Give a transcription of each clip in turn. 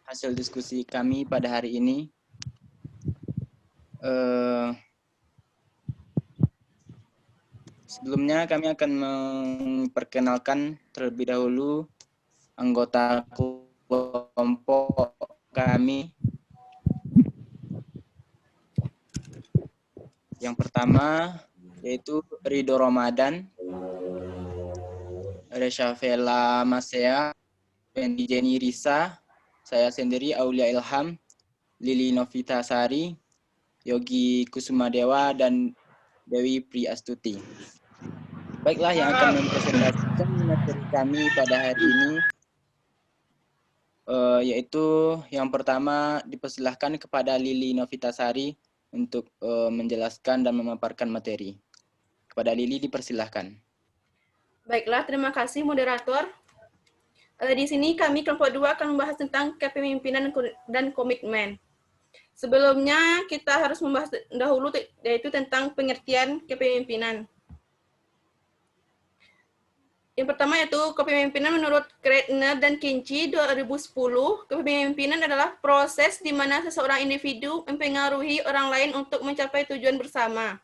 hasil diskusi kami pada hari ini. Sebelumnya kami akan memperkenalkan terlebih dahulu anggota kelompok kami. Yang pertama yaitu Ridho Ramadan, Reshafela Masea, Wendy Jenny Risa, saya sendiri Aulia Ilham, Lili Novita Sari, Yogi Kusumadewa, dan Dewi Priastuti. Baiklah, yang akan mempresentasikan materi kami pada hari ini yaitu yang pertama dipersilahkan kepada Lili Novita Sari untuk menjelaskan dan memaparkan materi. Kepada Lili dipersilahkan. Baiklah, terima kasih moderator. Di sini kami kelompok 2 akan membahas tentang kepemimpinan dan komitmen. Sebelumnya kita harus membahas dahulu yaitu tentang pengertian kepemimpinan. Yang pertama yaitu kepemimpinan menurut Kreitner dan Kinci 2010. Kepemimpinan adalah proses di mana seseorang individu mempengaruhi orang lain untuk mencapai tujuan bersama.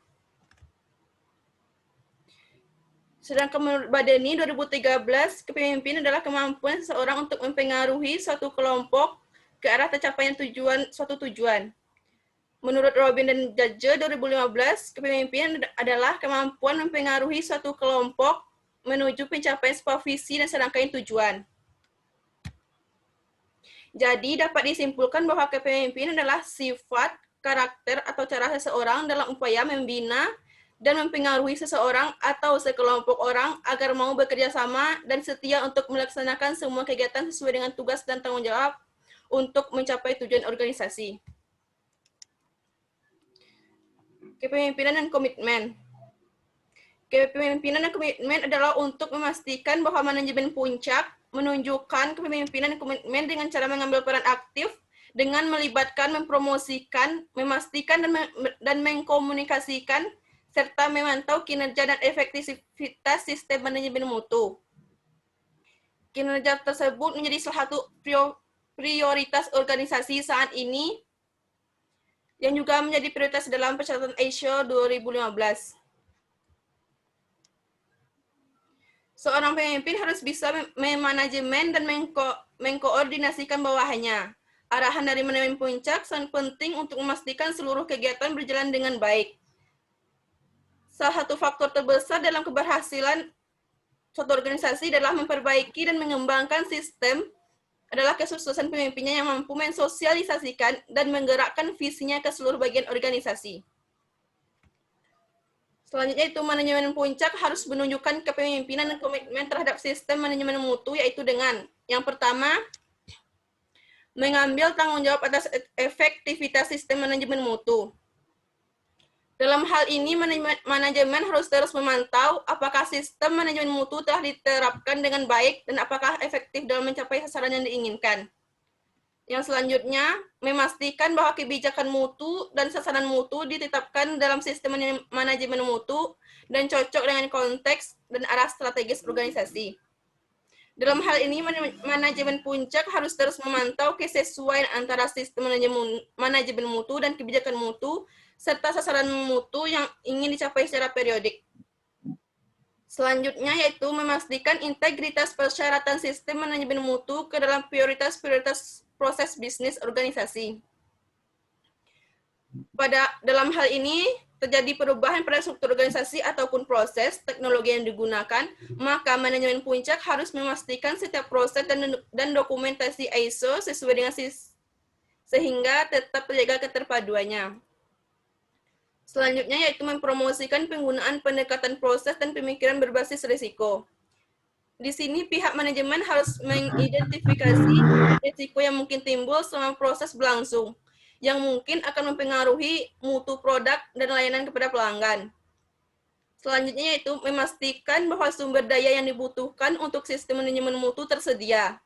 Sedangkan menurut Badeni 2013, kepemimpinan adalah kemampuan seseorang untuk mempengaruhi suatu kelompok ke arah tercapaian suatu tujuan. Menurut Robin dan Judge 2015, kepemimpinan adalah kemampuan mempengaruhi suatu kelompok menuju pencapaian sebuah visi dan serangkaian tujuan. Jadi dapat disimpulkan bahwa kepemimpinan adalah sifat, karakter, atau cara seseorang dalam upaya membina dan mempengaruhi seseorang atau sekelompok orang agar mau bekerja sama dan setia untuk melaksanakan semua kegiatan sesuai dengan tugas dan tanggung jawab untuk mencapai tujuan organisasi. Kepemimpinan dan komitmen. Kepemimpinan dan komitmen adalah untuk memastikan bahwa manajemen puncak menunjukkan kepemimpinan dan komitmen dengan cara mengambil peran aktif dengan melibatkan, mempromosikan, memastikan, dan mengkomunikasikan serta memantau kinerja dan efektivitas sistem manajemen mutu. Kinerja tersebut menjadi salah satu prioritas organisasi saat ini yang juga menjadi prioritas dalam persyaratan ISO 2015. Seorang pemimpin harus bisa memanajemen dan mengkoordinasikan bawahannya. Arahan dari manajemen puncak sangat penting untuk memastikan seluruh kegiatan berjalan dengan baik. Salah satu faktor terbesar dalam keberhasilan suatu organisasi adalah memperbaiki dan mengembangkan sistem adalah kesuksesan pemimpinnya yang mampu mensosialisasikan dan menggerakkan visinya ke seluruh bagian organisasi. Selanjutnya itu manajemen puncak harus menunjukkan kepemimpinan dan komitmen terhadap sistem manajemen mutu, yaitu dengan yang pertama, mengambil tanggung jawab atas efektivitas sistem manajemen mutu. Dalam hal ini, manajemen harus terus memantau apakah sistem manajemen mutu telah diterapkan dengan baik dan apakah efektif dalam mencapai sasaran yang diinginkan. Yang selanjutnya, memastikan bahwa kebijakan mutu dan sasaran mutu ditetapkan dalam sistem manajemen mutu dan cocok dengan konteks dan arah strategis organisasi. Dalam hal ini, manajemen puncak harus terus memantau kesesuaian antara sistem manajemen mutu dan kebijakan mutu serta sasaran mutu yang ingin dicapai secara periodik. Selanjutnya yaitu memastikan integritas persyaratan sistem manajemen mutu ke dalam prioritas-prioritas proses bisnis organisasi. Dalam hal ini terjadi perubahan pada struktur organisasi ataupun proses teknologi yang digunakan, maka manajemen puncak harus memastikan setiap proses dan dokumentasi ISO sesuai dengan sehingga tetap terjaga keterpaduannya. Selanjutnya yaitu mempromosikan penggunaan pendekatan proses dan pemikiran berbasis risiko. Di sini pihak manajemen harus mengidentifikasi risiko yang mungkin timbul selama proses berlangsung, yang mungkin akan mempengaruhi mutu produk dan layanan kepada pelanggan. Selanjutnya yaitu memastikan bahwa sumber daya yang dibutuhkan untuk sistem manajemen mutu tersedia.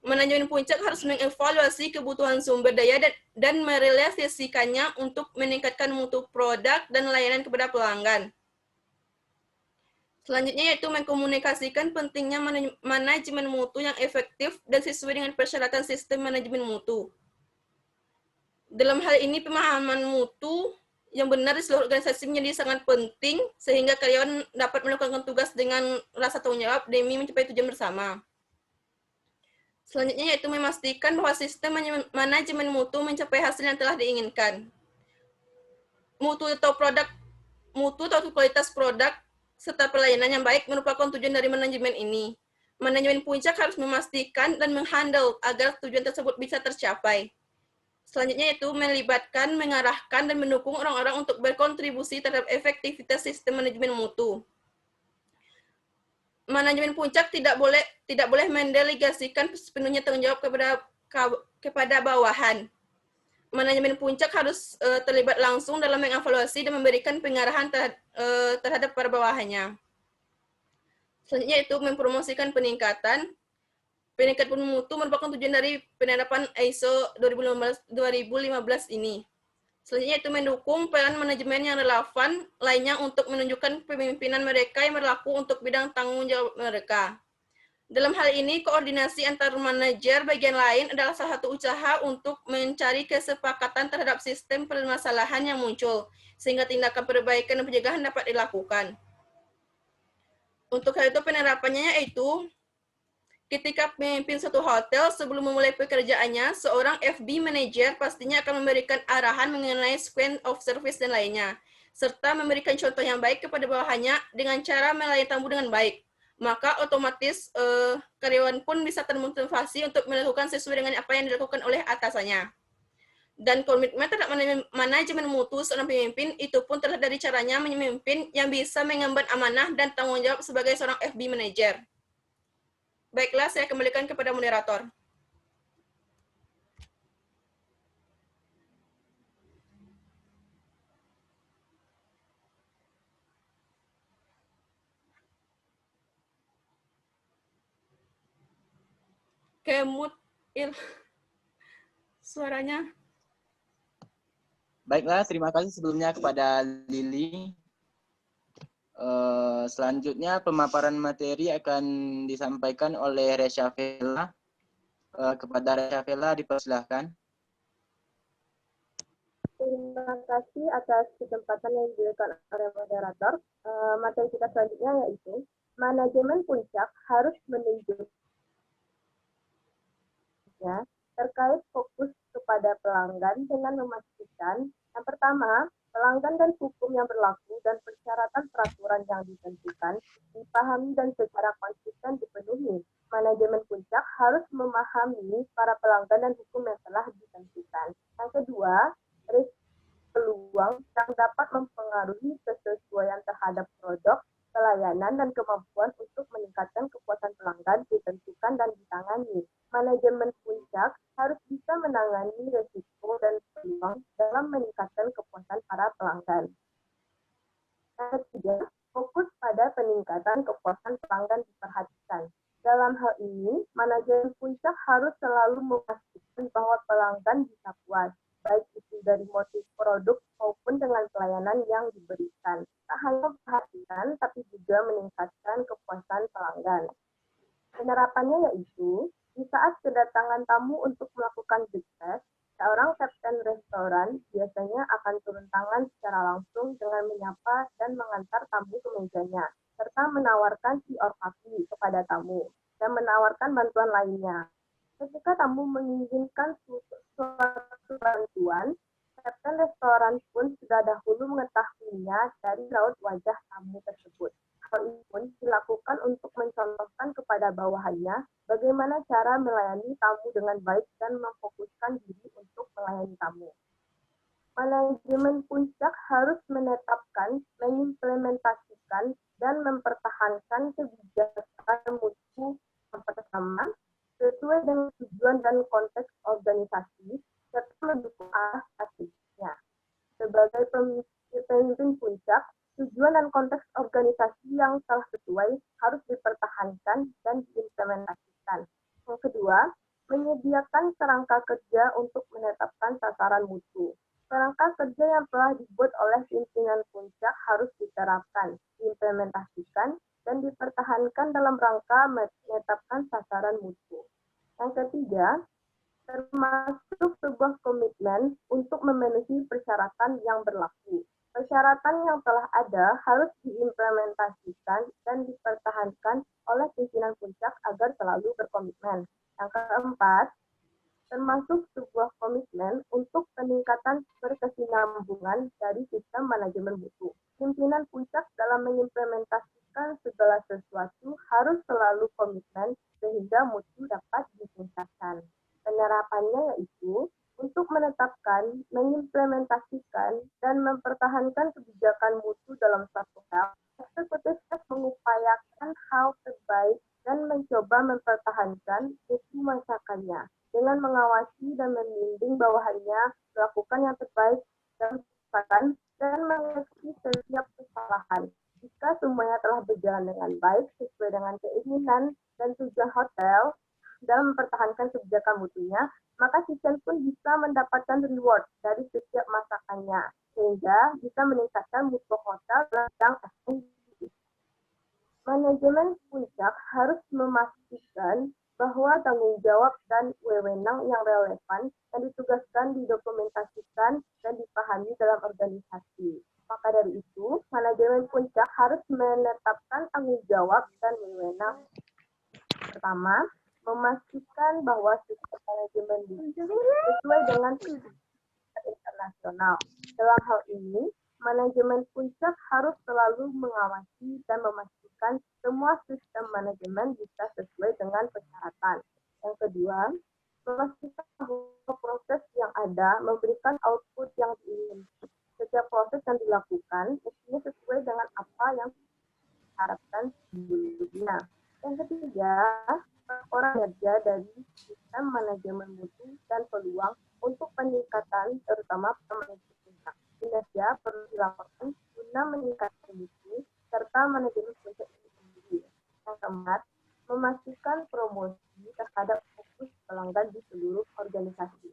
Manajemen puncak harus mengevaluasi kebutuhan sumber daya dan merealisasikannya untuk meningkatkan mutu produk dan layanan kepada pelanggan. Selanjutnya yaitu mengkomunikasikan pentingnya manajemen mutu yang efektif dan sesuai dengan persyaratan sistem manajemen mutu. Dalam hal ini pemahaman mutu yang benar di seluruh organisasi menjadi sangat penting sehingga karyawan dapat melakukan tugas dengan rasa tanggung jawab demi mencapai tujuan bersama. Selanjutnya yaitu memastikan bahwa sistem manajemen mutu mencapai hasil yang telah diinginkan. Mutu atau kualitas produk serta pelayanan yang baik merupakan tujuan dari manajemen ini. Manajemen puncak harus memastikan dan menghandle agar tujuan tersebut bisa tercapai. Selanjutnya yaitu melibatkan, mengarahkan, dan mendukung orang-orang untuk berkontribusi terhadap efektivitas sistem manajemen mutu. Manajemen puncak tidak boleh mendelegasikan sepenuhnya tanggung jawab kepada bawahan. Manajemen puncak harus terlibat langsung dalam mengevaluasi dan memberikan pengarahan terhadap para bawahannya. Selanjutnya itu mempromosikan peningkatan. Peningkatan mutu merupakan tujuan dari penerapan ISO 2015 ini. Selanjutnya itu mendukung peran manajemen yang relevan lainnya untuk menunjukkan pemimpinan mereka yang berlaku untuk bidang tanggung jawab mereka. Dalam hal ini, koordinasi antar manajer bagian lain adalah salah satu usaha untuk mencari kesepakatan terhadap sistem permasalahan yang muncul, sehingga tindakan perbaikan dan pencegahan dapat dilakukan. Untuk hal itu penerapannya yaitu ketika memimpin suatu hotel sebelum memulai pekerjaannya, seorang FB manager pastinya akan memberikan arahan mengenai scope of service dan lainnya, serta memberikan contoh yang baik kepada bawahannya dengan cara melayani tamu dengan baik. Maka otomatis karyawan pun bisa termotivasi untuk melakukan sesuai dengan apa yang dilakukan oleh atasannya. Dan komitmen terhadap manajemen mutu seorang pemimpin itu pun terlihat dari caranya memimpin yang bisa mengemban amanah dan tanggung jawab sebagai seorang FB manager. Baiklah, saya kembalikan kepada moderator. Kemut suaranya. Baiklah, terima kasih sebelumnya kepada Lili. Selanjutnya pemaparan materi akan disampaikan oleh Resya Vela. Kepada Resya Vela dipersilahkan. Terima kasih atas kesempatan yang diberikan oleh moderator. Materi kita selanjutnya yaitu manajemen puncak harus menunjukkan terkait fokus kepada pelanggan dengan memastikan yang pertama, pelanggan dan hukum yang berlaku dan persyaratan peraturan yang ditentukan dipahami dan secara konsisten dipenuhi. Manajemen puncak harus memahami para pelanggan dan hukum yang telah ditentukan. Yang kedua, peluang yang dapat mempengaruhi kesesuaian terhadap produk, pelayanan, dan kemampuan untuk meningkatkan kepuasan pelanggan ditentukan dan ditangani. Manajemen puncak harus bisa menangani risiko dan peluang dalam meningkatkan kepuasan para pelanggan. Yang ketiga, fokus pada peningkatan kepuasan pelanggan diperhatikan. Dalam hal ini, manajemen puncak harus selalu memastikan bahwa pelanggan bisa puas, baik itu dari motif produk maupun dengan pelayanan yang diberikan. Tak hanya perhatikan, tapi juga meningkatkan kepuasan pelanggan. Penerapannya yaitu, di saat kedatangan tamu untuk melakukan big test, seorang kapten restoran biasanya akan turun tangan secara langsung dengan menyapa dan mengantar tamu ke mejanya, serta menawarkan tea or coffee kepada tamu, dan menawarkan bantuan lainnya. Ketika tamu menginginkan suatu bantuan, kapten restoran pun sudah dahulu mengetahuinya dari raut wajah tamu tersebut. Hal ini pun dilakukan untuk mencontohkan kepada bawahannya bagaimana cara melayani tamu dengan baik dan memfokuskan diri untuk melayani tamu. Manajemen puncak harus menetapkan, mengimplementasikan, dan mempertahankan kebijakan mutu yang pertama sesuai dengan tujuan dan konteks organisasi serta mendukung arah strategisnya. Sebagai pemimpin puncak, tujuan dan konteks organisasi yang telah sesuai harus dipertahankan dan diimplementasikan. Yang kedua, menyediakan kerangka kerja untuk menetapkan sasaran mutu. Kerangka kerja yang telah dibuat oleh pimpinan puncak harus diterapkan, diimplementasikan, dan dipertahankan dalam rangka menetapkan sasaran mutu. Yang ketiga, termasuk sebuah komitmen untuk memenuhi persyaratan yang berlaku. Persyaratan yang telah ada harus diimplementasikan dan dipertahankan oleh pimpinan puncak agar selalu berkomitmen. Yang keempat, termasuk sebuah komitmen untuk peningkatan berkesinambungan dari sistem manajemen mutu. Pimpinan puncak dalam mengimplementasikan segala sesuatu harus selalu komitmen sehingga mutu dapat ditingkatkan. Penerapannya yaitu untuk menetapkan, mengimplementasikan, dan mempertahankan kebijakan mutu dalam suatu hal, eksekutif mengupayakan hal terbaik dan mencoba mempertahankan mutu masakannya dengan mengawasi dan membimbing bawahannya melakukan yang terbaik dan mengoreksi setiap kesalahan. Jika semuanya telah berjalan dengan baik sesuai dengan keinginan dan tujuan hotel dalam mempertahankan kebijakan mutunya, maka sistem pun bisa mendapatkan reward dari setiap masakannya, sehingga bisa meningkatkan mutu hotel dalam efektif. Manajemen puncak harus memastikan bahwa tanggung jawab dan wewenang yang relevan yang ditugaskan didokumentasikan dan dipahami dalam organisasi. Maka dari itu, manajemen puncak harus menetapkan tanggung jawab dan wewenang. Pertama, memastikan bahwa sistem manajemen sesuai dengan standar internasional. Dalam hal ini, manajemen puncak harus selalu mengawasi dan memastikan semua sistem manajemen bisa sesuai dengan persyaratan. Yang kedua, memastikan bahwa proses yang ada memberikan output yang diinginkan. Setiap proses yang dilakukan mestinya sesuai dengan apa yang diharapkan sebelumnya. Yang ketiga, orang kerja dari sistem manajemen mutu dan peluang untuk peningkatan terutama manajemen puncak. Kinerja perlu dilakukan guna meningkatkan mutu serta manajemen puncak itu sendiri. Yang keempat, memastikan promosi terhadap fokus pelanggan di seluruh organisasi.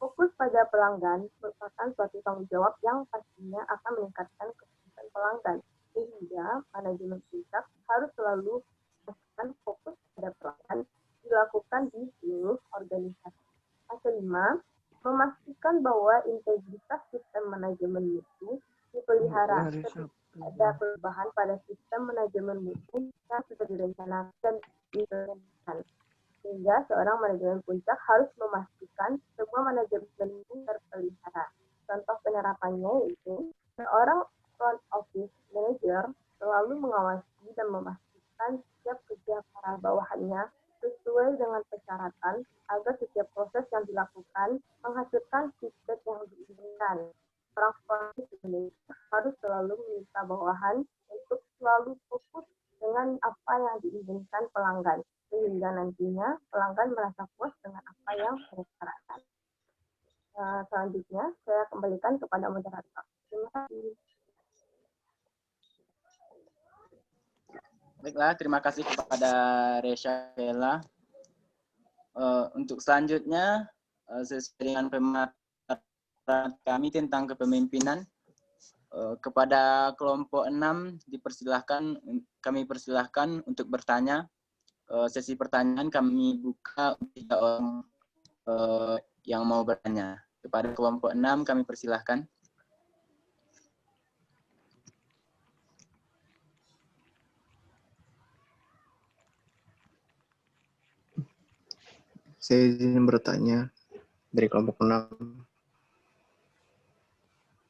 Fokus pada pelanggan merupakan suatu tanggung jawab yang pastinya akan meningkatkan kepuasan pelanggan, sehingga manajemen puncak harus selalu memastikan fokus pada pelanggan dilakukan di seluruh organisasi. Yang kelima, memastikan bahwa integritas sistem manajemen mutu dipelihara ketika ada perubahan pada sistem manajemen mutu yang sudah direncanakan dan diimplementasikan. Sehingga seorang manajemen puncak harus memastikan semua manajemen mutu terpelihara. Contoh penerapannya yaitu seorang front office manager selalu mengawasi dan memastikan setiap kerja para bawahannya sesuai dengan persyaratan agar setiap proses yang dilakukan menghasilkan feedback yang diinginkan. Orang front office manager harus selalu meminta bawahan untuk selalu fokus dengan apa yang diinginkan pelanggan, sehingga nantinya pelanggan merasa puas dengan apa yang mereka harapkan. Selanjutnya, saya kembalikan kepada moderator. Terima kasih. Baiklah, terima kasih kepada Resha Kela. Untuk selanjutnya, sesuai dengan pemaparan kami tentang kepemimpinan, kepada kelompok 6 kami persilahkan untuk bertanya. Sesi pertanyaan kami buka untuk 3 orang yang mau bertanya. Kepada kelompok 6 kami persilahkan. Saya izin bertanya dari kelompok 6.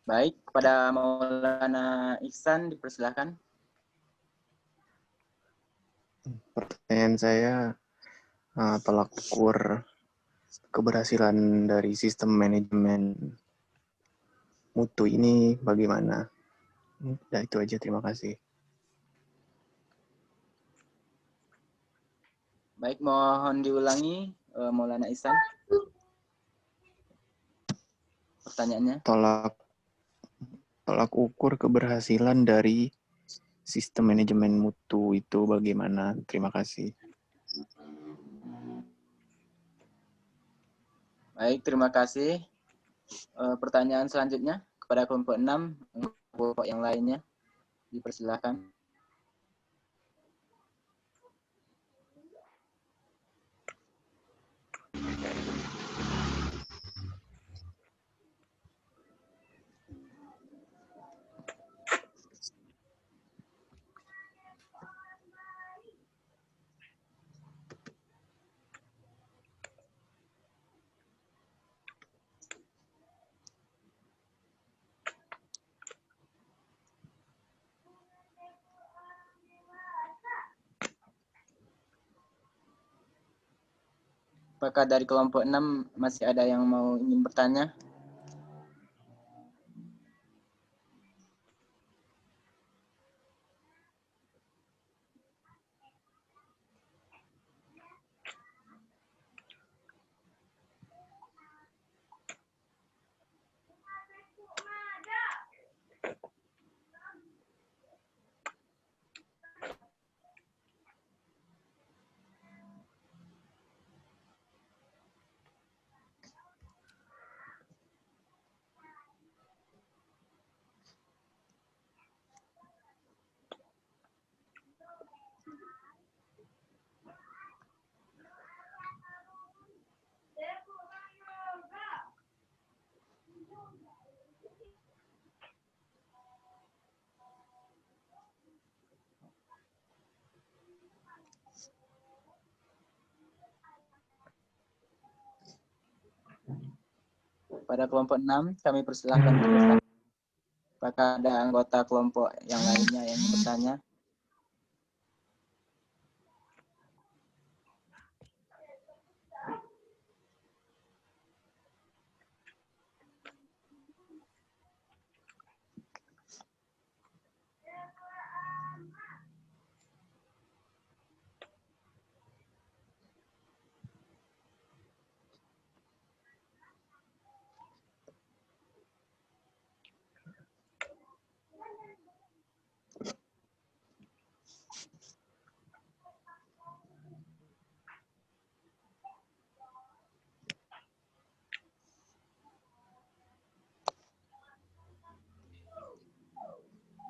Baik, kepada Maulana Ihsan dipersilahkan. Pertanyaan saya, tolak ukur keberhasilan dari sistem manajemen mutu ini bagaimana? Nah, itu aja, terima kasih. Baik, mohon diulangi, Maulana Ihsan. Pertanyaannya. Tolak ukur keberhasilan dari sistem manajemen mutu itu bagaimana? Terima kasih. Baik, terima kasih. Pertanyaan selanjutnya kepada kelompok 6, kelompok yang lainnya dipersilahkan. Apakah dari kelompok 6 masih ada yang mau ingin bertanya? Pada kelompok 6, kami persilahkan untuk bertanya. Apakah ada anggota kelompok yang lainnya yang ingin bertanya?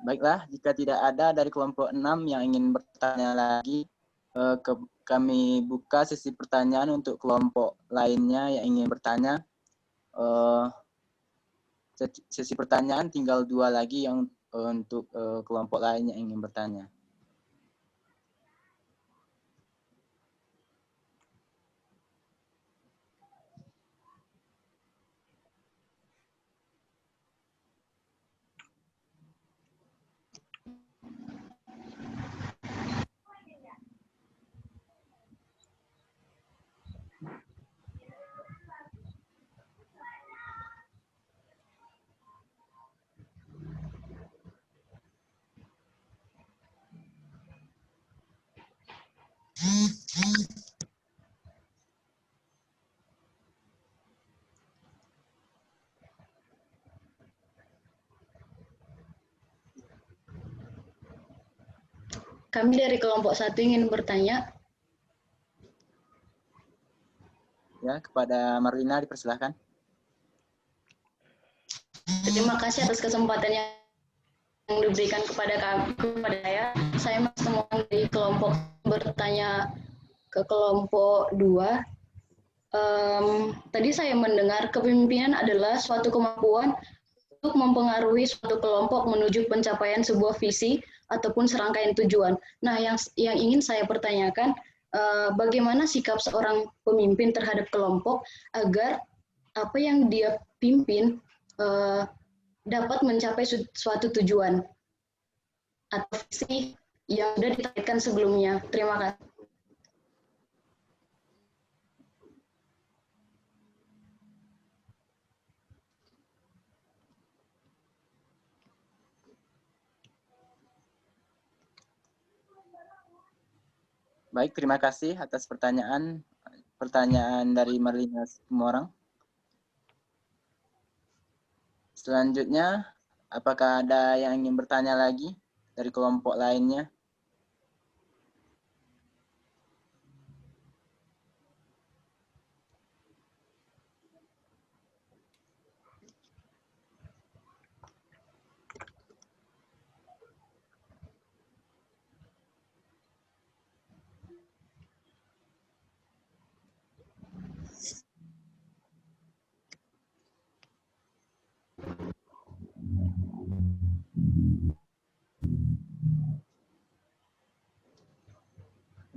Baiklah, jika tidak ada dari kelompok 6 yang ingin bertanya lagi, kami buka sesi pertanyaan untuk kelompok lainnya yang ingin bertanya. Sesi pertanyaan tinggal 2 lagi yang untuk kelompok lain yang ingin bertanya. Kami dari kelompok 1 ingin bertanya. Ya, kepada Marlina dipersilahkan. Terima kasih atas kesempatan yang diberikan kepada saya. Saya masih temuan di kelompok bertanya ke kelompok 2. Tadi saya mendengar kepemimpinan adalah suatu kemampuan untuk mempengaruhi suatu kelompok menuju pencapaian sebuah visi ataupun serangkaian tujuan. Nah, yang ingin saya pertanyakan, bagaimana sikap seorang pemimpin terhadap kelompok agar apa yang dia pimpin dapat mencapai suatu tujuan atau visi yang sudah ditargetkan sebelumnya. Terima kasih. Baik, terima kasih atas pertanyaan dari Marlina Simorang. Selanjutnya, apakah ada yang ingin bertanya lagi dari kelompok lainnya?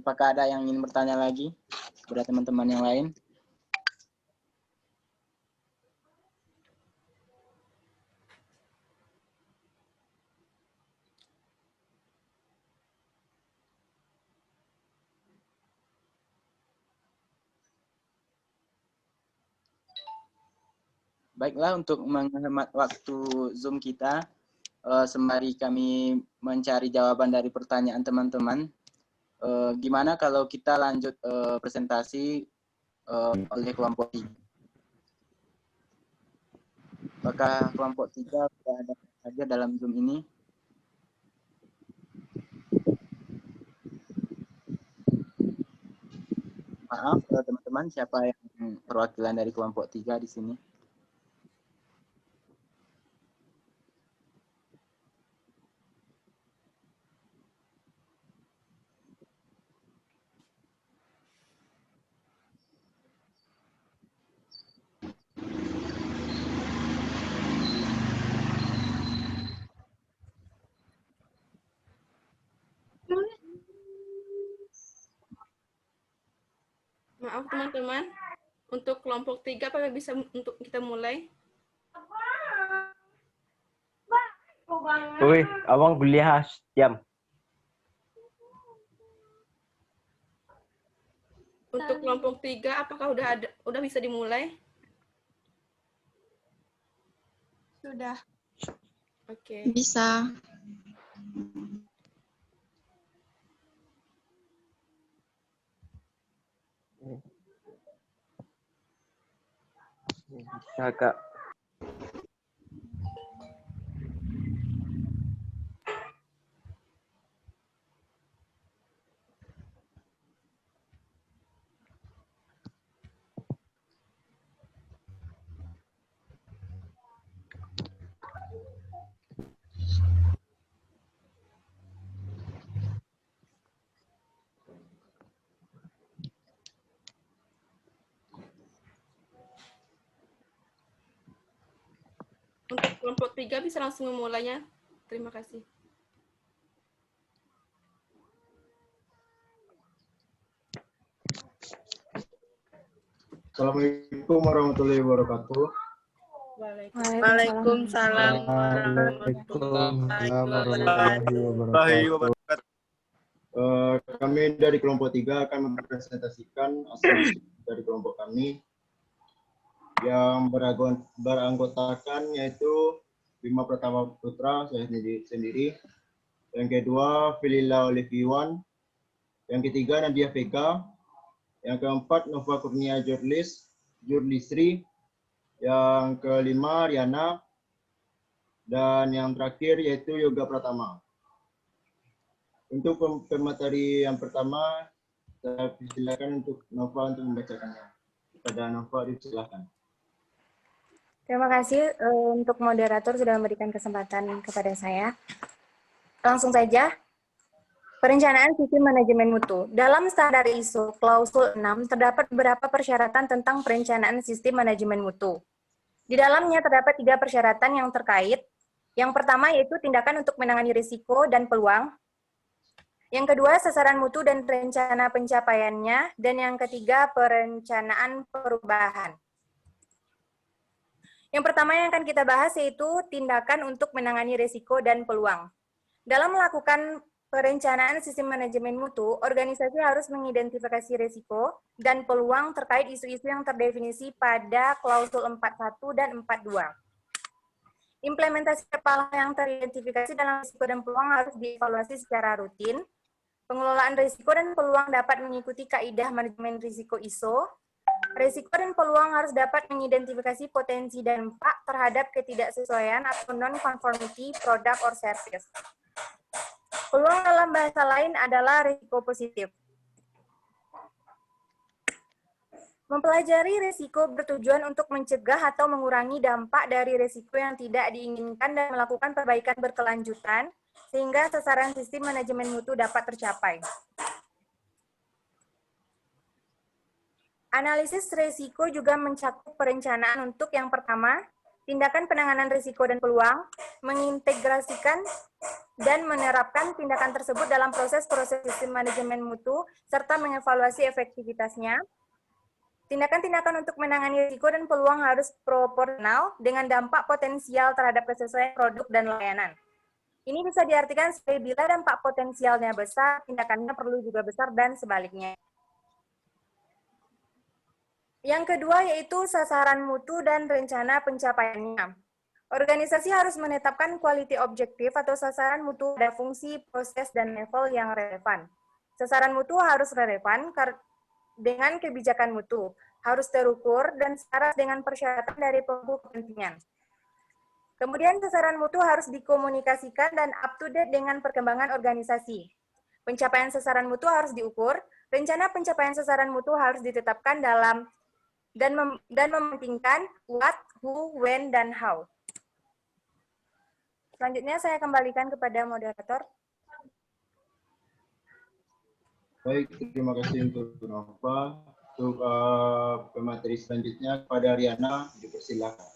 Apakah ada yang ingin bertanya lagi kepada teman-teman yang lain? Baiklah, untuk menghemat waktu Zoom kita, sembari kami mencari jawaban dari pertanyaan teman-teman, gimana kalau kita lanjut presentasi oleh kelompok 3? Apakah kelompok 3 sudah ada saja dalam Zoom ini? Maaf teman-teman, siapa yang perwakilan dari kelompok 3 di sini? Maaf teman-teman, untuk kelompok 3 apakah bisa untuk kita mulai? Woi, abang beli jam. Untuk kelompok 3 apakah udah bisa dimulai? Sudah. Oke. Bisa. Bisa, Kak. Untuk kelompok 3 bisa langsung memulainya. Terima kasih. Assalamualaikum warahmatullahi wabarakatuh. Waalaikumsalam warahmatullahi wabarakatuh. Kami dari kelompok 3 akan mempresentasikan hasil dari kelompok kami yang beranggotakan yaitu Bima Pratama Putra, saya sendiri. Yang kedua, Filila Oliviwan. Yang ketiga, Nadia Vega. Yang keempat, Nova Kurnia Jurlisri. Yang kelima, Riana. Dan yang terakhir yaitu Yoga Pratama. Untuk pemateri yang pertama, saya silakan untuk Nova untuk membacakannya. Kepada Nova, silakan. Terima kasih untuk moderator sudah memberikan kesempatan kepada saya. Langsung saja. Perencanaan sistem manajemen mutu. Dalam standar ISO klausul 6 terdapat beberapa persyaratan tentang perencanaan sistem manajemen mutu. Di dalamnya terdapat 3 persyaratan yang terkait. Yang pertama yaitu tindakan untuk menangani risiko dan peluang. Yang kedua, sasaran mutu dan rencana pencapaiannya. Dan yang ketiga, perencanaan perubahan. Yang pertama yang akan kita bahas yaitu tindakan untuk menangani risiko dan peluang. Dalam melakukan perencanaan sistem manajemen mutu, organisasi harus mengidentifikasi risiko dan peluang terkait isu-isu yang terdefinisi pada klausul 41 dan 42. Implementasi kepala yang teridentifikasi dalam risiko dan peluang harus dievaluasi secara rutin. Pengelolaan risiko dan peluang dapat mengikuti kaidah manajemen risiko ISO. Risiko dan peluang harus dapat mengidentifikasi potensi dampak terhadap ketidaksesuaian atau non-conformity product or service. Peluang dalam bahasa lain adalah risiko positif. Mempelajari risiko bertujuan untuk mencegah atau mengurangi dampak dari risiko yang tidak diinginkan dan melakukan perbaikan berkelanjutan sehingga sasaran sistem manajemen mutu dapat tercapai. Analisis risiko juga mencakup perencanaan untuk yang pertama, tindakan penanganan risiko dan peluang, mengintegrasikan dan menerapkan tindakan tersebut dalam proses-proses sistem manajemen mutu, serta mengevaluasi efektivitasnya. Tindakan-tindakan untuk menangani risiko dan peluang harus proporsional dengan dampak potensial terhadap kesesuaian produk dan layanan. Ini bisa diartikan sebagai bila dampak potensialnya besar, tindakannya perlu juga besar dan sebaliknya. Yang kedua yaitu sasaran mutu dan rencana pencapaiannya. Organisasi harus menetapkan quality objektif atau sasaran mutu pada fungsi, proses, dan level yang relevan. Sasaran mutu harus relevan dengan kebijakan mutu, harus terukur dan selaras dengan persyaratan dari pemangku kepentingan. Kemudian sasaran mutu harus dikomunikasikan dan up to date dengan perkembangan organisasi. Pencapaian sasaran mutu harus diukur, rencana pencapaian sasaran mutu harus ditetapkan dan mementingkan what, who, when, dan how. Selanjutnya saya kembalikan kepada moderator. Baik, terima kasih untuk Nova. Untuk pemateri selanjutnya kepada Riana, dipersilakan.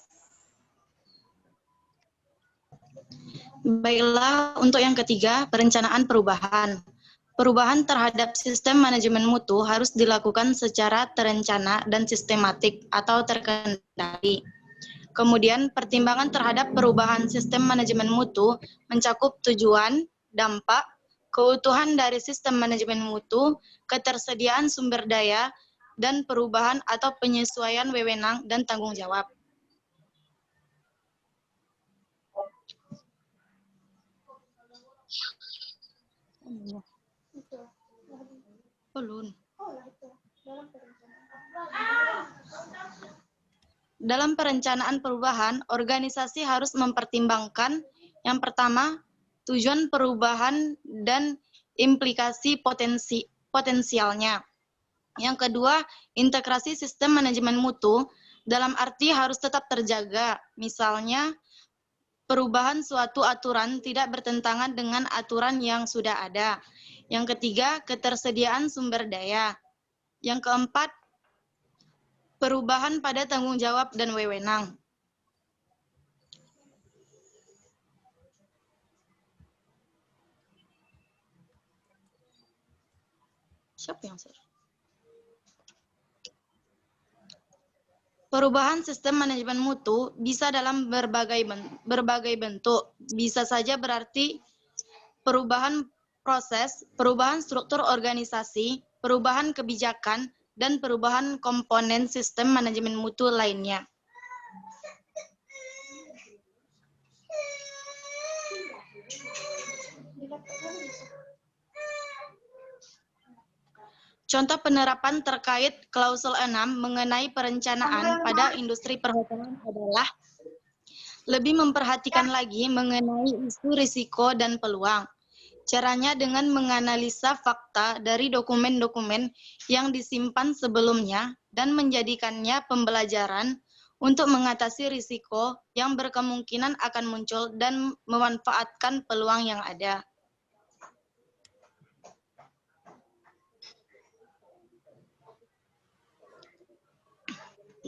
Baiklah, untuk yang ketiga, perencanaan perubahan. Perubahan terhadap sistem manajemen mutu harus dilakukan secara terencana dan sistematik atau terkendali. Kemudian, pertimbangan terhadap perubahan sistem manajemen mutu mencakup tujuan, dampak, keutuhan dari sistem manajemen mutu, ketersediaan sumber daya, dan perubahan atau penyesuaian wewenang dan tanggung jawab. Dalam perencanaan perubahan, organisasi harus mempertimbangkan yang pertama, tujuan perubahan dan implikasi potensialnya. Yang kedua, integrasi sistem manajemen mutu dalam arti harus tetap terjaga. Misalnya, perubahan suatu aturan tidak bertentangan dengan aturan yang sudah ada. Yang ketiga, ketersediaan sumber daya. Yang keempat, perubahan pada tanggung jawab dan wewenang. Siapa yang share? Perubahan sistem manajemen mutu bisa dalam berbagai bentuk. Bisa saja berarti perubahan proses, perubahan struktur organisasi, perubahan kebijakan, dan perubahan komponen sistem manajemen mutu lainnya. Contoh penerapan terkait klausul 6 mengenai perencanaan pada industri perhotelan adalah lebih memperhatikan lagi mengenai isu risiko dan peluang. Caranya dengan menganalisa fakta dari dokumen-dokumen yang disimpan sebelumnya dan menjadikannya pembelajaran untuk mengatasi risiko yang berkemungkinan akan muncul dan memanfaatkan peluang yang ada.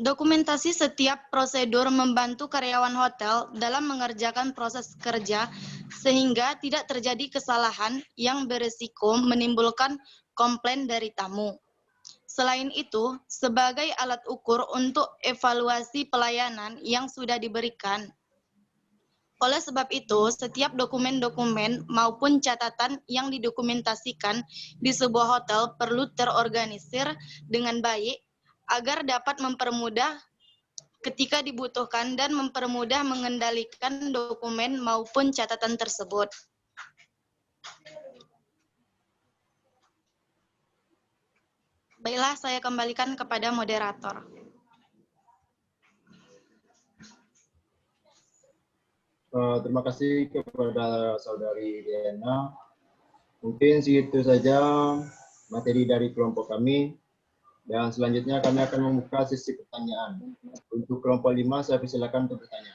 Dokumentasi setiap prosedur membantu karyawan hotel dalam mengerjakan proses kerja sehingga tidak terjadi kesalahan yang berisiko menimbulkan komplain dari tamu. Selain itu, sebagai alat ukur untuk evaluasi pelayanan yang sudah diberikan. Oleh sebab itu, setiap dokumen-dokumen maupun catatan yang didokumentasikan di sebuah hotel perlu terorganisir dengan baik agar dapat mempermudah ketika dibutuhkan dan mempermudah mengendalikan dokumen maupun catatan tersebut. Baiklah, saya kembalikan kepada moderator. Terima kasih kepada Saudari Diana. Mungkin segitu saja materi dari kelompok kami. Dan selanjutnya kami akan membuka sesi pertanyaan. Untuk kelompok 5, saya persilakan untuk bertanya.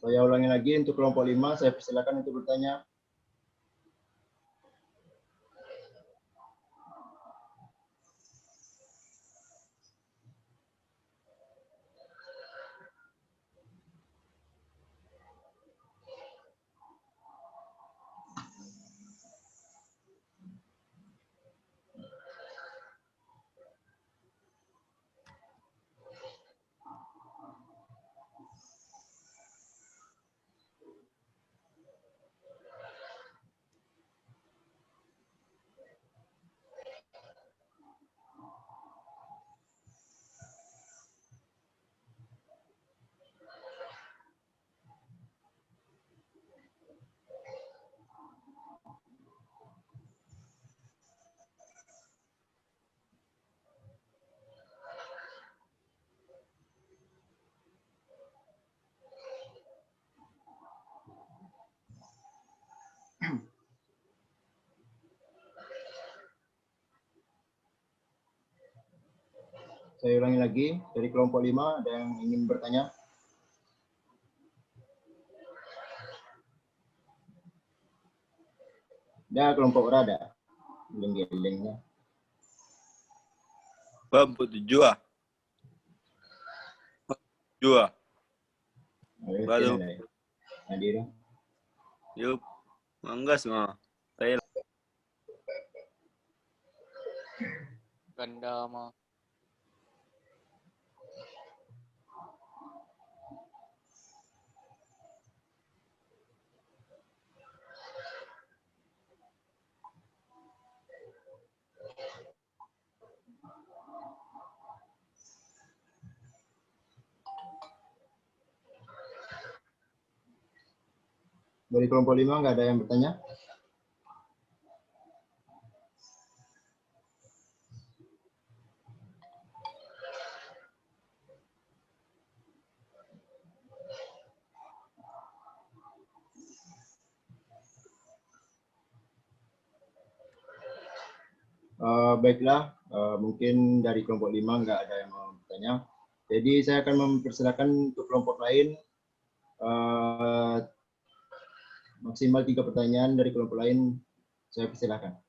Saya ulangi lagi untuk kelompok 5, saya persilakan untuk bertanya. Saya ulangi lagi, dari kelompok 5 ada yang ingin bertanya? Ada kelompok berada? Geleng-gelengnya. Kelompok 7 ah. 7 ah. Baru. Hadir. Yuk. Mangga semua. Saya Ganda mah. Dari kelompok 5 nggak ada yang bertanya? Baiklah, mungkin dari kelompok 5 nggak ada yang mau bertanya. Jadi saya akan mempersilakan untuk kelompok lain maksimal 3 pertanyaan dari kelompok lain. Saya persilakan.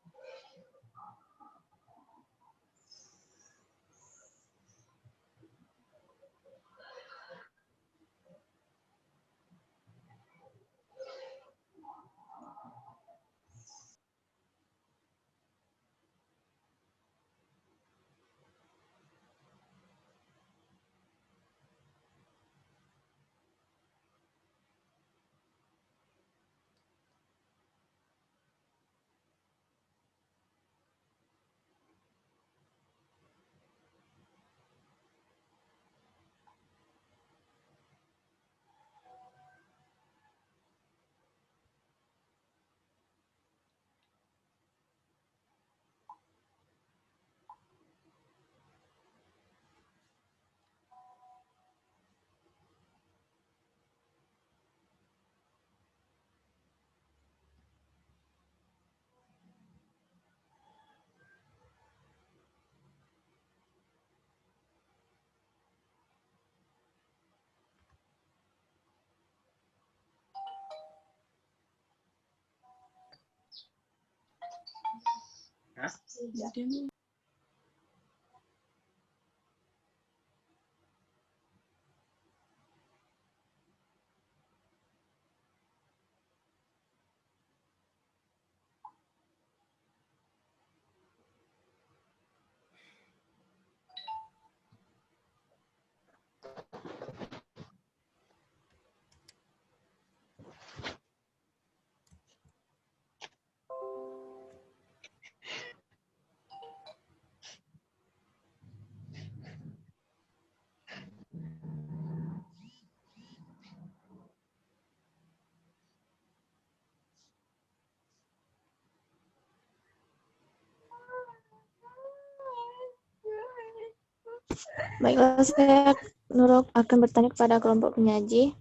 Baiklah, saya Nurul akan bertanya kepada kelompok penyaji.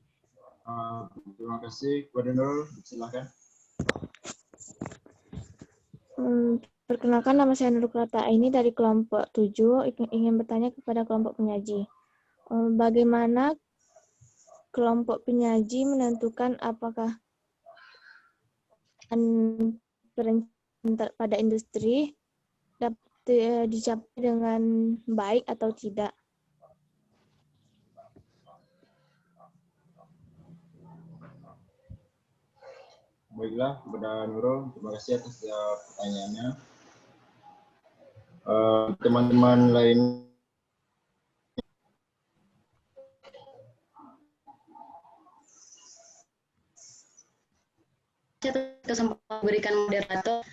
Terima kasih kepada Nurul, silakan. Perkenalkan, nama saya Nurul Krata ini dari kelompok 7 ingin bertanya kepada kelompok penyaji. Bagaimana kelompok penyaji menentukan apakah pada industri dapat dicapai dengan baik atau tidak? Baiklah, kepada Nurul, terima kasih atas pertanyaannya. Teman-teman lain. Kesempatan berikan moderator.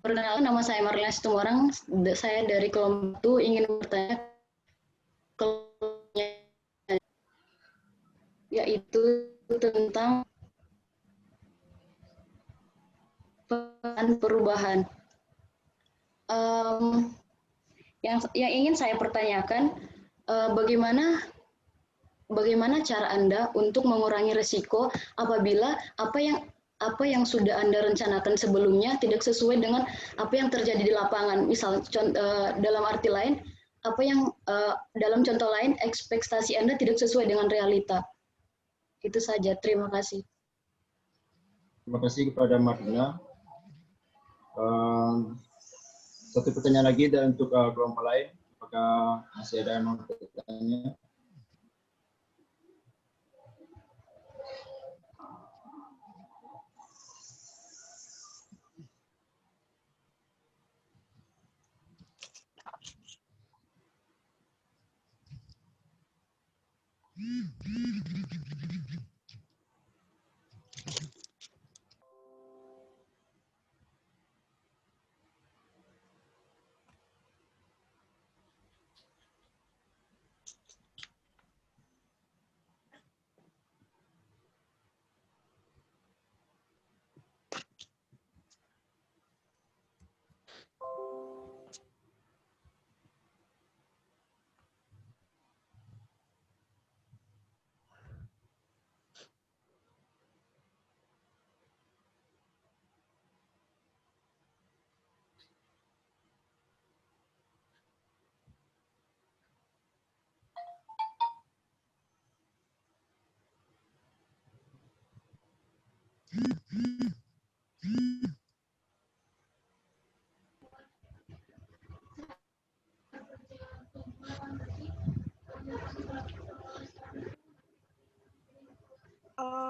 Perkenalkan, nama saya Marlina Situmorang. Saya dari kelompok 1 ingin bertanya yaitu tentang perubahan. Yang ingin saya pertanyakan, bagaimana cara Anda untuk mengurangi risiko apabila apa apa yang sudah Anda rencanakan sebelumnya tidak sesuai dengan apa yang terjadi di lapangan. Misal dalam arti lain, apa yang dalam contoh lain ekspektasi Anda tidak sesuai dengan realita. Itu saja. Terima kasih. Terima kasih kepada Martina. Satu pertanyaan lagi dan untuk kelompok lain. Apakah masih ada yang mau bertanya?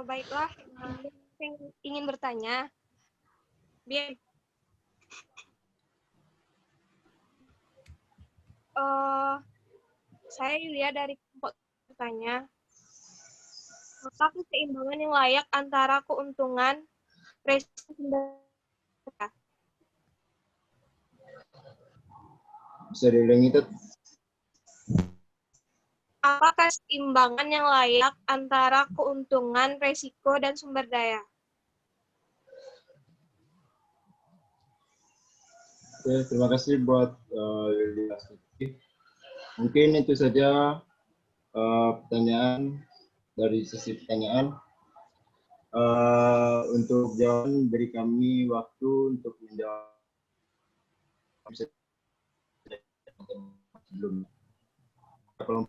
Baiklah, yang ingin bertanya. Bien. Saya Yulia dari kelompok bertanya. Apa keseimbangan yang layak antara keuntungan, resiko, dan Bisa diulangi, Tet? apa keseimbangan yang layak antara keuntungan, resiko, dan sumber daya? Oke, terima kasih buat Yulia. Mungkin itu saja pertanyaan dari sesi pertanyaan. Untuk jawaban beri kami waktu untuk menjawab sebelum. Kalau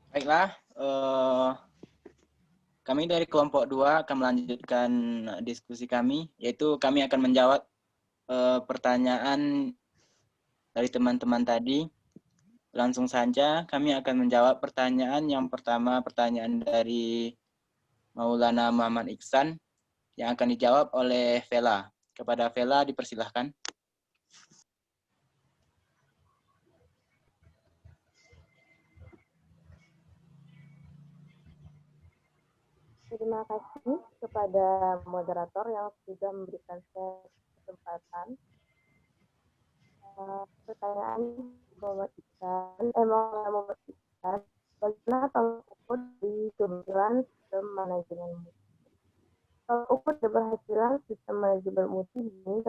Baiklah, kami dari kelompok 2 akan melanjutkan diskusi kami, yaitu kami akan menjawab pertanyaan dari teman-teman tadi. Langsung saja kami akan menjawab pertanyaan yang pertama, pertanyaan dari Maulana Muhammad Iksan yang akan dijawab oleh Vela. Kepada Vela dipersilahkan. Terima kasih kepada moderator yang sudah memberikan saya kesempatan. Pertanyaan Muhammad Iksan, bagaimana tolak ukur di keberhasilan sistem manajemen mutu? Tolak ukur keberhasilan sistem manajemen mutu ini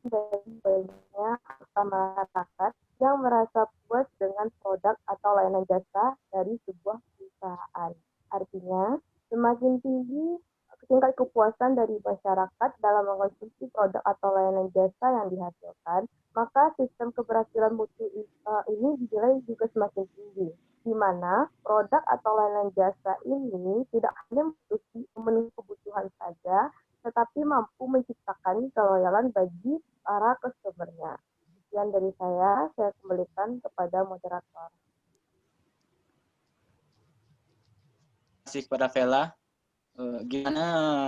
dari banyak masyarakat yang merasa puas dengan produk atau layanan jasa dari sebuah perusahaan. Artinya, semakin tinggi tingkat kepuasan dari masyarakat dalam mengkonsumsi produk atau layanan jasa yang dihasilkan, maka sistem keberhasilan mutu ini dinilai juga semakin tinggi, di mana produk atau layanan jasa ini tidak hanya memenuhi kebutuhan saja, tetapi mampu menciptakan keloyalan bagi para customer-nya. Sekian dari saya kembalikan kepada moderator. Terima kasih kepada Vela. Gimana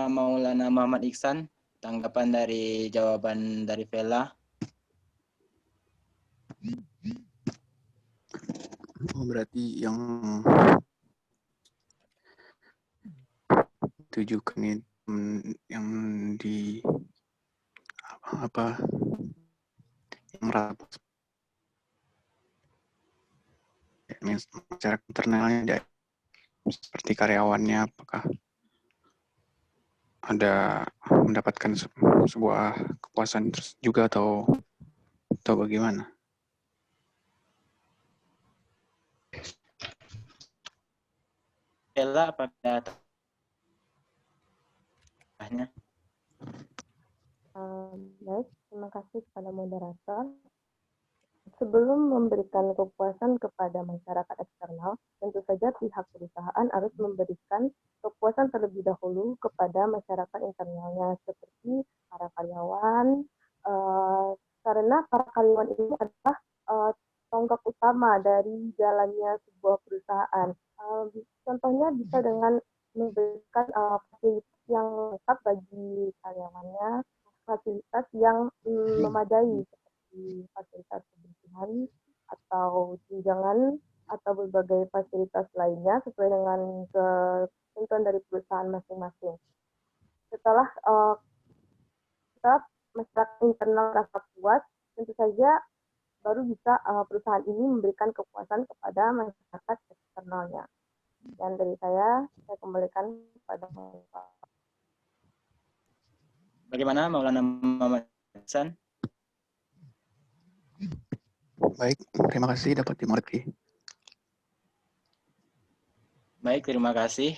Maulana Muhammad Iksan, tanggapan dari jawaban dari Vela? Oh, berarti yang ditujukan yang di apa yang merata masyarakat internalnya seperti karyawannya, apakah ada mendapatkan sebuah kepuasan juga atau bagaimana? Bella, apakah tanya? Baik, terima kasih kepada moderator. Sebelum memberikan kepuasan kepada masyarakat eksternal, tentu saja pihak perusahaan harus memberikan kepuasan terlebih dahulu kepada masyarakat internalnya, seperti para karyawan, karena para karyawan ini adalah tonggak utama dari jalannya sebuah perusahaan. Contohnya bisa dengan memberikan fasilitas yang lengkap bagi karyawannya, fasilitas yang memadai seperti fasilitas kebersihan atau tunjangan atau berbagai fasilitas lainnya sesuai dengan ketentuan dari perusahaan masing-masing. Setelah masyarakat internal rasa puas, tentu saja baru bisa perusahaan ini memberikan kepuasan kepada masyarakat eksternalnya. Dan dari saya kembalikan kepada Bapak. Bagaimana Maulana Muhammad Hasan? Baik, terima kasih dapat dimengerti. Baik, terima kasih.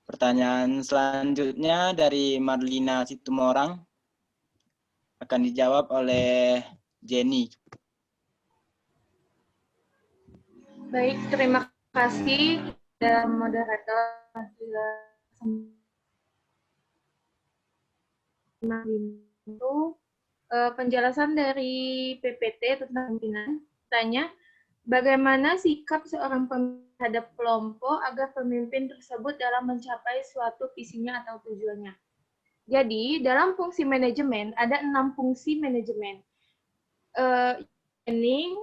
Pertanyaan selanjutnya dari Marlina Situmorang akan dijawab oleh Jenny. Baik, terima kasih kepada moderator itu penjelasan dari PPT tentang pimpinan. Tanya, bagaimana sikap seorang pemimpin terhadap kelompok agar pemimpin tersebut dalam mencapai suatu visinya atau tujuannya? Jadi, dalam fungsi manajemen, ada 6 fungsi manajemen. Planning,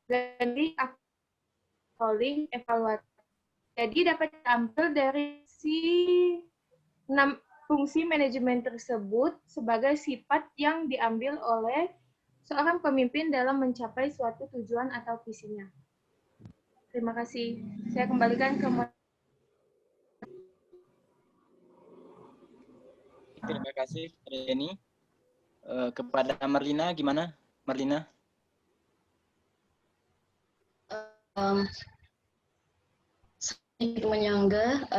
guiding, controlling, evaluasi. Jadi, dapat diambil dari 6 fungsi manajemen tersebut sebagai sifat yang diambil oleh seorang pemimpin dalam mencapai suatu tujuan atau visinya. Terima kasih. Saya kembalikan ke Terima kasih, Jenny. Kepada Marlina, gimana? Marlina? Sedikit menyangga,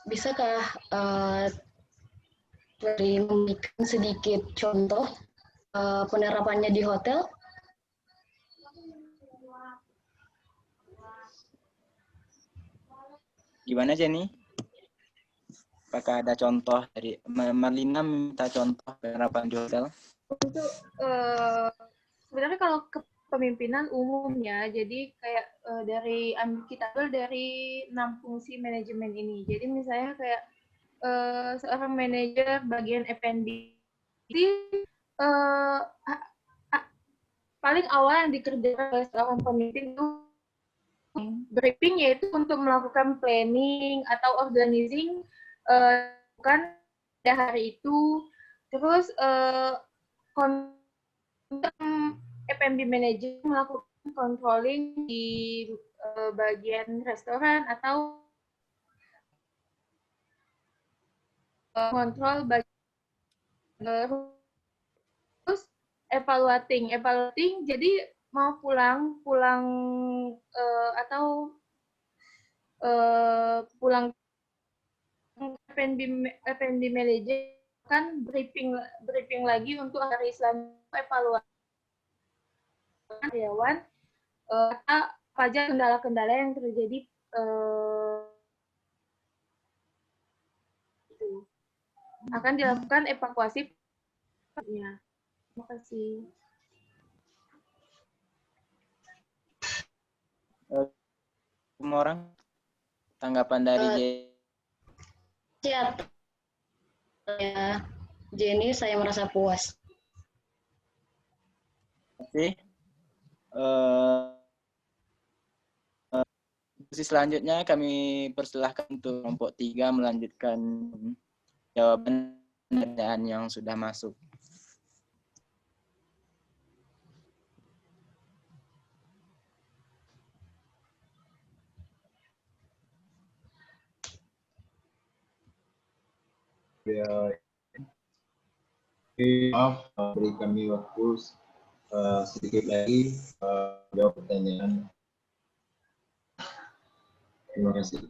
bisakah memberikan sedikit contoh penerapannya di hotel? Gimana, Jenny? Apakah ada contoh dari Marlina minta contoh penerapan di hotel? Untuk sebenarnya kalau kepemimpinan umumnya, jadi kayak dari kita ambil dari 6 fungsi manajemen ini. Jadi misalnya kayak seorang manajer bagian F&B, paling awal yang dikerjakan oleh seorang pemimpin itu briefing, yaitu untuk melakukan planning atau organizing kan pada hari itu. Terus F&B manager melakukan controlling di bagian restoran atau kontrol bagian. Terus evaluating jadi mau pulang atau pulang F&B manager kan briefing lagi untuk hari selanjutnya, evaluasi karyawan apa aja kendala-kendala yang terjadi itu akan dilakukan evakuasi. Ya, terima kasih. Semua orang tanggapan dari Siap. Ya, Jenny, saya merasa puas. Oke. Diskusi selanjutnya kami persilahkan untuk kelompok 3 melanjutkan jawaban pertanyaan yang sudah masuk. Ya, maaf, beri kami waktu sedikit lagi jawab pertanyaan. Terima kasih.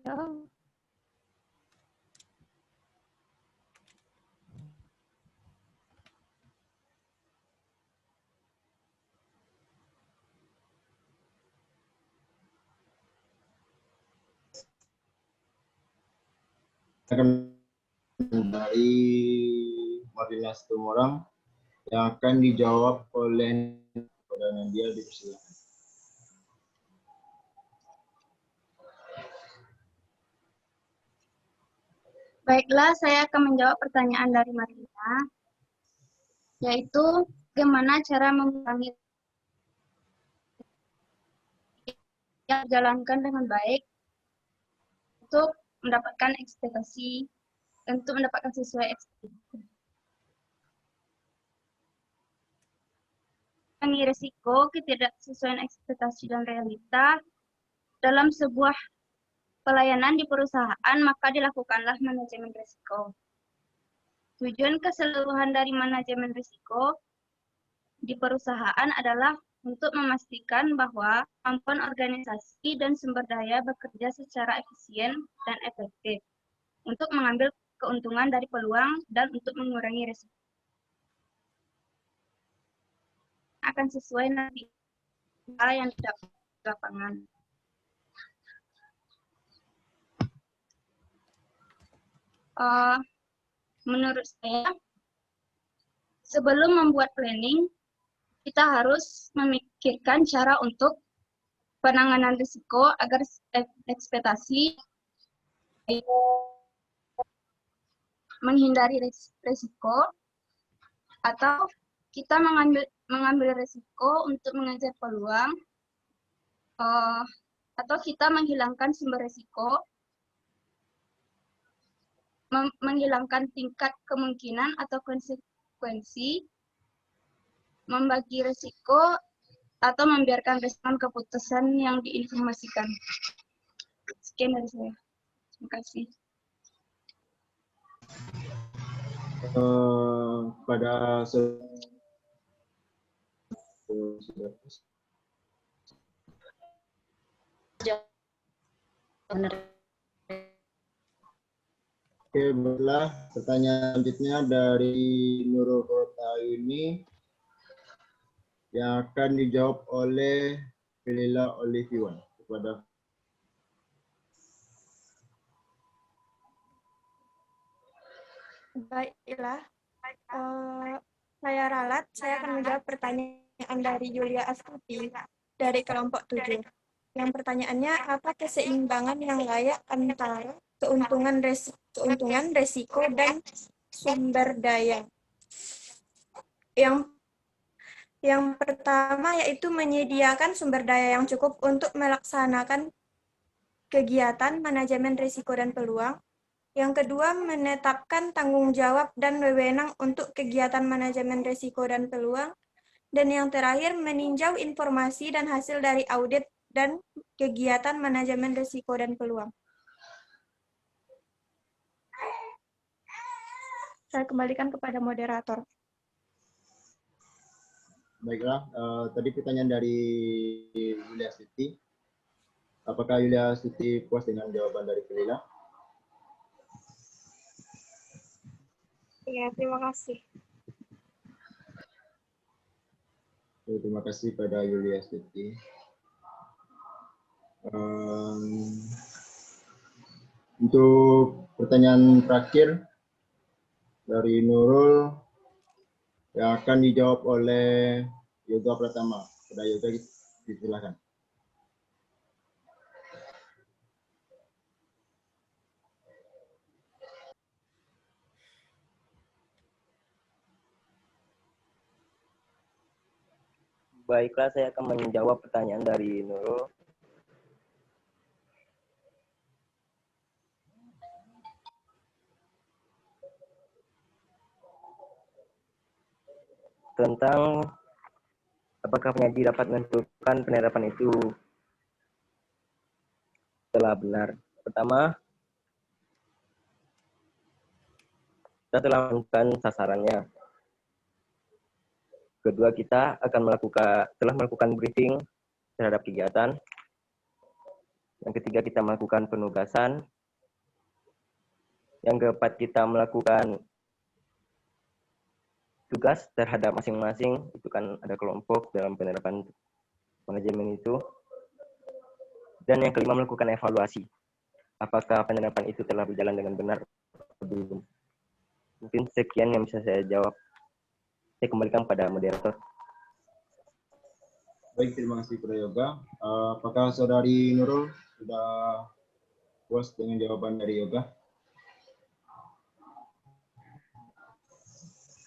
Ya. akan dari Marlina Situmorang yang akan dijawab oleh pada Nadia, dipersilakan. Baiklah, saya akan menjawab pertanyaan dari Marlina, yaitu bagaimana cara mengurangi yang dijalankan dengan baik untuk mendapatkan ekspektasi, untuk mendapatkan sesuai ekspektasi. Mengurangi risiko ketidaksesuaian ekspektasi dan realita dalam sebuah pelayanan di perusahaan, maka dilakukanlah manajemen risiko. Tujuan keseluruhan dari manajemen risiko di perusahaan adalah untuk memastikan bahwa kemampuan organisasi dan sumber daya bekerja secara efisien dan efektif untuk mengambil keuntungan dari peluang dan untuk mengurangi risiko. Akan sesuai nanti hal yang didapat di lapangan. Menurut saya, sebelum membuat planning, kita harus memikirkan cara untuk penanganan risiko agar ekspektasi menghindari risiko, atau kita mengambil risiko untuk mengejar peluang, atau kita menghilangkan sumber risiko, menghilangkan tingkat kemungkinan atau konsekuensi, membagi risiko, atau membiarkan respon keputusan yang diinformasikan. Sekian dari saya. Terima kasih. Pada Oke, baiklah. Pertanyaan selanjutnya dari Nurul Rotaini yang akan dijawab oleh Felila Oliviwan. Kepada Baiklah, saya ralat, saya akan menjawab pertanyaan dari Yulia Astuti dari kelompok 7. Yang pertanyaannya, apa keseimbangan yang layak antara keuntungan, resiko, dan sumber daya? Yang pertama yaitu menyediakan sumber daya yang cukup untuk melaksanakan kegiatan manajemen risiko dan peluang. Yang kedua, menetapkan tanggung jawab dan wewenang untuk kegiatan manajemen risiko dan peluang. Dan yang terakhir, meninjau informasi dan hasil dari audit dan kegiatan manajemen risiko dan peluang. Saya kembalikan kepada moderator. baiklah, tadi pertanyaan dari Yulia Siti. Apakah Yulia Siti puas dengan jawaban dari Felila? Ya, terima kasih. Terima kasih pada Yulia Siti. Untuk pertanyaan terakhir dari Nurul yang akan dijawab oleh Yoga Pratama. Pada Yoga, silakan. Baiklah, saya akan menjawab pertanyaan dari Nurul. Tentang apakah penyaji dapat menentukan penerapan itu telah benar. Pertama, kita telah menemukan sasarannya. Kedua, kita akan telah melakukan briefing terhadap kegiatan. Yang ketiga, kita melakukan penugasan. Yang keempat, kita melakukan tugas terhadap masing-masing. Itu kan ada kelompok dalam penerapan manajemen itu. Dan yang kelima, melakukan evaluasi. Apakah penerapan itu telah berjalan dengan benar belum. Mungkin sekian yang bisa saya jawab. Saya kembalikan pada moderator. Baik, terima kasih Prayoga. Apakah Saudari Nurul sudah puas dengan jawaban dari Yoga?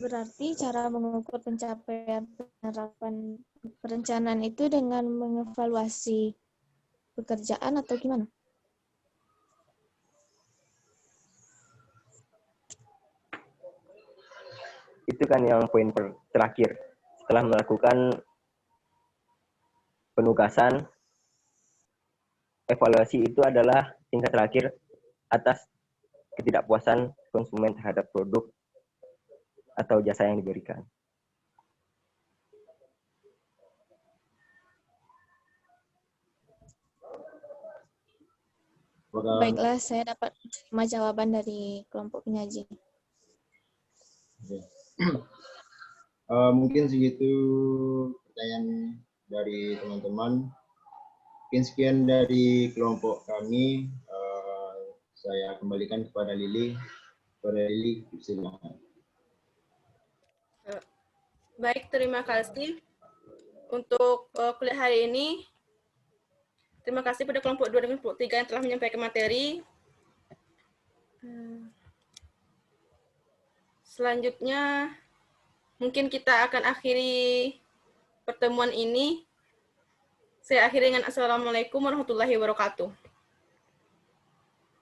Berarti cara mengukur pencapaian penerapan perencanaan itu dengan mengevaluasi pekerjaan atau gimana? Itu kan yang poin terakhir. Setelah melakukan penugasan, evaluasi itu adalah tingkat terakhir atas ketidakpuasan konsumen terhadap produk atau jasa yang diberikan. Baiklah, saya dapat menerima jawaban dari kelompok penyaji. Mungkin segitu pertanyaan dari teman-teman. Mungkin sekian dari kelompok kami. Saya kembalikan kepada Lili. Kepada Lili, silakan. Baik, terima kasih untuk kuliah hari ini. Terima kasih pada kelompok 2 dan kelompok 3 yang telah menyampaikan materi. Selanjutnya, mungkin kita akan akhiri pertemuan ini. Saya akhiri dengan Assalamualaikum warahmatullahi wabarakatuh.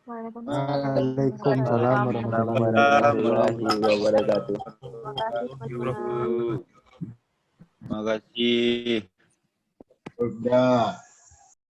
Waalaikumsalam warahmatullahi wabarakatuh. Terima kasih. Sudah.